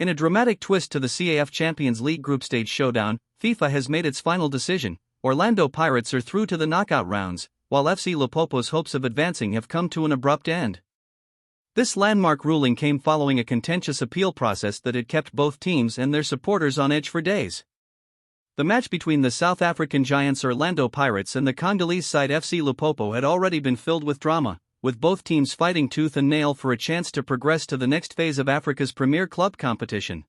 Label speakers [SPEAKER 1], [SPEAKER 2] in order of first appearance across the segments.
[SPEAKER 1] In a dramatic twist to the CAF Champions League group stage showdown, FIFA has made its final decision. Orlando Pirates are through to the knockout rounds, while FC Lipopo's hopes of advancing have come to an abrupt end. This landmark ruling came following a contentious appeal process that had kept both teams and their supporters on edge for days. The match between the South African giants Orlando Pirates and the Congolese side FC Lipopo had already been filled with drama, with both teams fighting tooth and nail for a chance to progress to the next phase of Africa's premier club competition.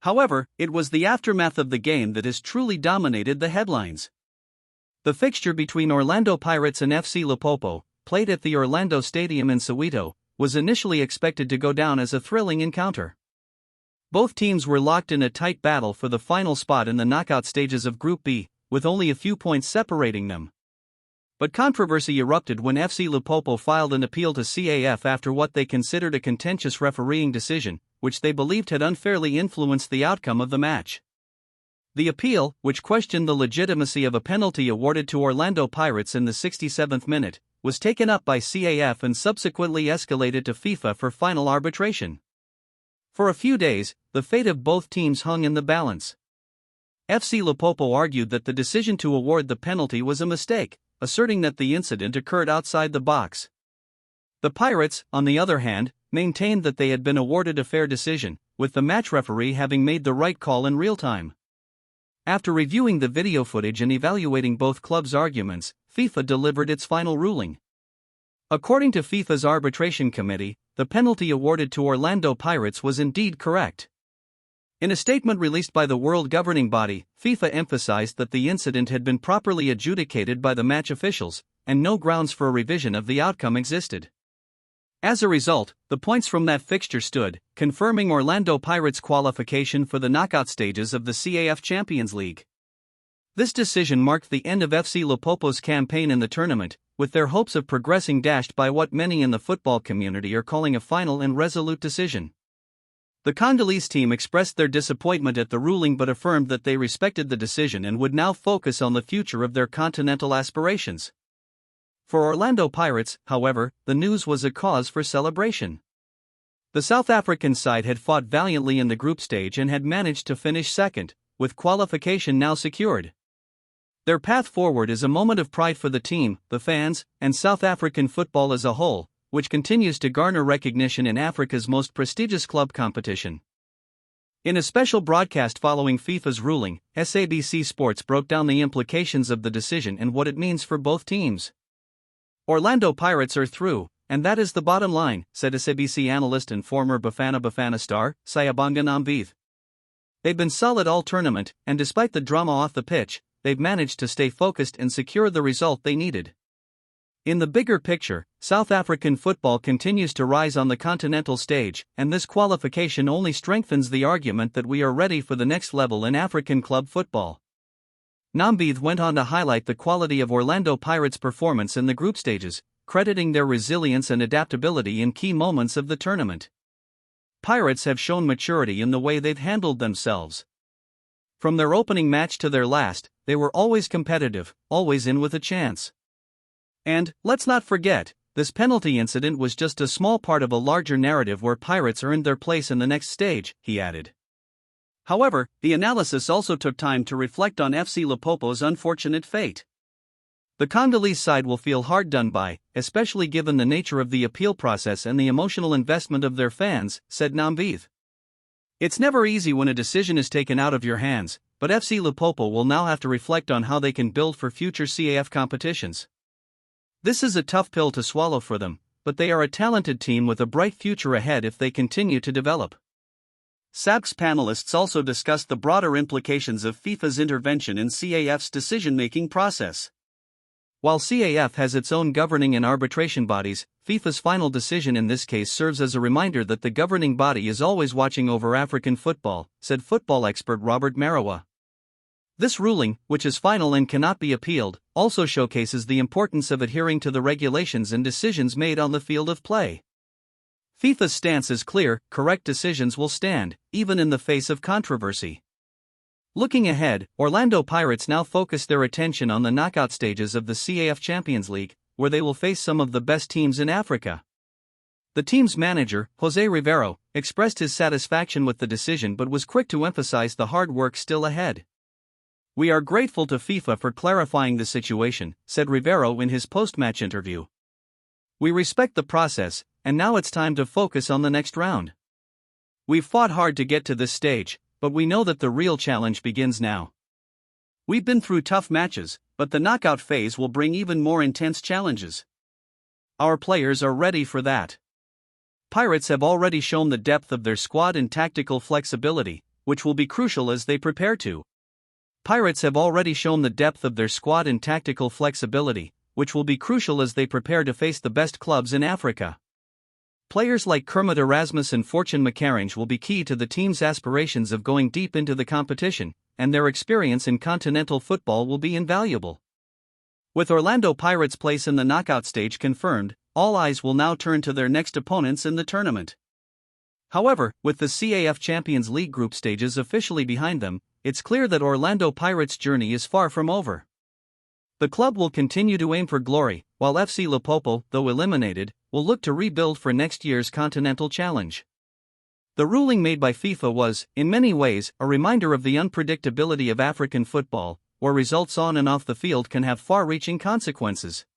[SPEAKER 1] However, it was the aftermath of the game that has truly dominated the headlines. The fixture between Orlando Pirates and FC Lipopo, played at the Orlando Stadium in Soweto, was initially expected to go down as a thrilling encounter. Both teams were locked in a tight battle for the final spot in the knockout stages of Group B, with only a few points separating them. But controversy erupted when FC Lipopo filed an appeal to CAF after what they considered a contentious refereeing decision, which they believed had unfairly influenced the outcome of the match. The appeal, which questioned the legitimacy of a penalty awarded to Orlando Pirates in the 67th minute, was taken up by CAF and subsequently escalated to FIFA for final arbitration. For a few days, the fate of both teams hung in the balance. FC Lipopo argued that the decision to award the penalty was a mistake, asserting that the incident occurred outside the box. The Pirates, on the other hand, maintained that they had been awarded a fair decision, with the match referee having made the right call in real time. After reviewing the video footage and evaluating both clubs' arguments, FIFA delivered its final ruling. According to FIFA's arbitration committee, the penalty awarded to Orlando Pirates was indeed correct. In a statement released by the world governing body, FIFA emphasized that the incident had been properly adjudicated by the match officials, and no grounds for a revision of the outcome existed. As a result, the points from that fixture stood, confirming Orlando Pirates' qualification for the knockout stages of the CAF Champions League. This decision marked the end of FC Lipopo's campaign in the tournament, with their hopes of progressing dashed by what many in the football community are calling a final and resolute decision. The Congolese team expressed their disappointment at the ruling but affirmed that they respected the decision and would now focus on the future of their continental aspirations. For Orlando Pirates, however, the news was a cause for celebration. The South African side had fought valiantly in the group stage and had managed to finish second, with qualification now secured. Their path forward is a moment of pride for the team, the fans, and South African football as a whole, which continues to garner recognition in Africa's most prestigious club competition. In a special broadcast following FIFA's ruling, SABC Sports broke down the implications of the decision and what it means for both teams. Orlando Pirates are through, and that is the bottom line, said SABC analyst and former Bafana star, Sayabonga Namviv. They've been solid all tournament, and despite the drama off the pitch, they've managed to stay focused and secure the result they needed. In the bigger picture, South African football continues to rise on the continental stage, and this qualification only strengthens the argument that we are ready for the next level in African club football. Nambieth went on to highlight the quality of Orlando Pirates' performance in the group stages, crediting their resilience and adaptability in key moments of the tournament. Pirates have shown maturity in the way they've handled themselves. From their opening match to their last, they were always competitive, always in with a chance. And, let's not forget, this penalty incident was just a small part of a larger narrative where Pirates earned their place in the next stage, he added. However, the analysis also took time to reflect on FC Lipopo's unfortunate fate. The Congolese side will feel hard done by, especially given the nature of the appeal process and the emotional investment of their fans, said Namvieth. It's never easy when a decision is taken out of your hands, but FC Lipopo will now have to reflect on how they can build for future CAF competitions. This is a tough pill to swallow for them, but they are a talented team with a bright future ahead if they continue to develop. SABC panelists also discussed the broader implications of FIFA's intervention in CAF's decision-making process. While CAF has its own governing and arbitration bodies, FIFA's final decision in this case serves as a reminder that the governing body is always watching over African football, said football expert Robert Marawa. This ruling, which is final and cannot be appealed, also showcases the importance of adhering to the regulations and decisions made on the field of play. FIFA's stance is clear: correct decisions will stand, even in the face of controversy. Looking ahead, Orlando Pirates now focus their attention on the knockout stages of the CAF Champions League, where they will face some of the best teams in Africa. The team's manager, Jose Rivero, expressed his satisfaction with the decision but was quick to emphasize the hard work still ahead. "We are grateful to FIFA for clarifying the situation," said Rivero in his post-match interview. "We respect the process, and now it's time to focus on the next round. We've fought hard to get to this stage, but we know that the real challenge begins now. We've been through tough matches, but the knockout phase will bring even more intense challenges. Our players are ready for that. Pirates have already shown the depth of their squad and tactical flexibility, which will be crucial as they prepare to. Pirates have already shown the depth of their squad and tactical flexibility, which will be crucial as they prepare to face the best clubs in Africa. Players like Kermit Erasmus and Fortune McCarrange will be key to the team's aspirations of going deep into the competition, and their experience in continental football will be invaluable." With Orlando Pirates' place in the knockout stage confirmed, all eyes will now turn to their next opponents in the tournament. However, with the CAF Champions League group stages officially behind them, it's clear that Orlando Pirates' journey is far from over. The club will continue to aim for glory, while FC Limpopo, though eliminated, will look to rebuild for next year's Continental Challenge. The ruling made by FIFA was, in many ways, a reminder of the unpredictability of African football, where results on and off the field can have far-reaching consequences.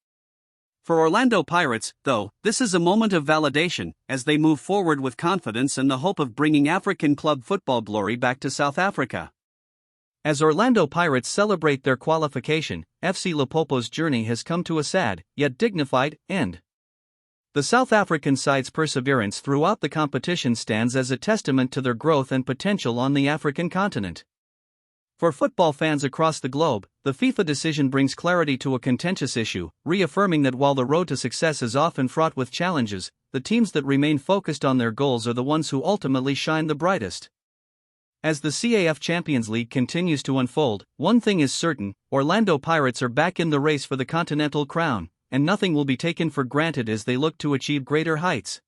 [SPEAKER 1] For Orlando Pirates, though, this is a moment of validation, as they move forward with confidence and the hope of bringing African club football glory back to South Africa. As Orlando Pirates celebrate their qualification, FC Limpopo's journey has come to a sad, yet dignified, end. The South African side's perseverance throughout the competition stands as a testament to their growth and potential on the African continent. For football fans across the globe, the FIFA decision brings clarity to a contentious issue, reaffirming that while the road to success is often fraught with challenges, the teams that remain focused on their goals are the ones who ultimately shine the brightest. As the CAF Champions League continues to unfold, one thing is certain: Orlando Pirates are back in the race for the continental crown, and nothing will be taken for granted as they look to achieve greater heights.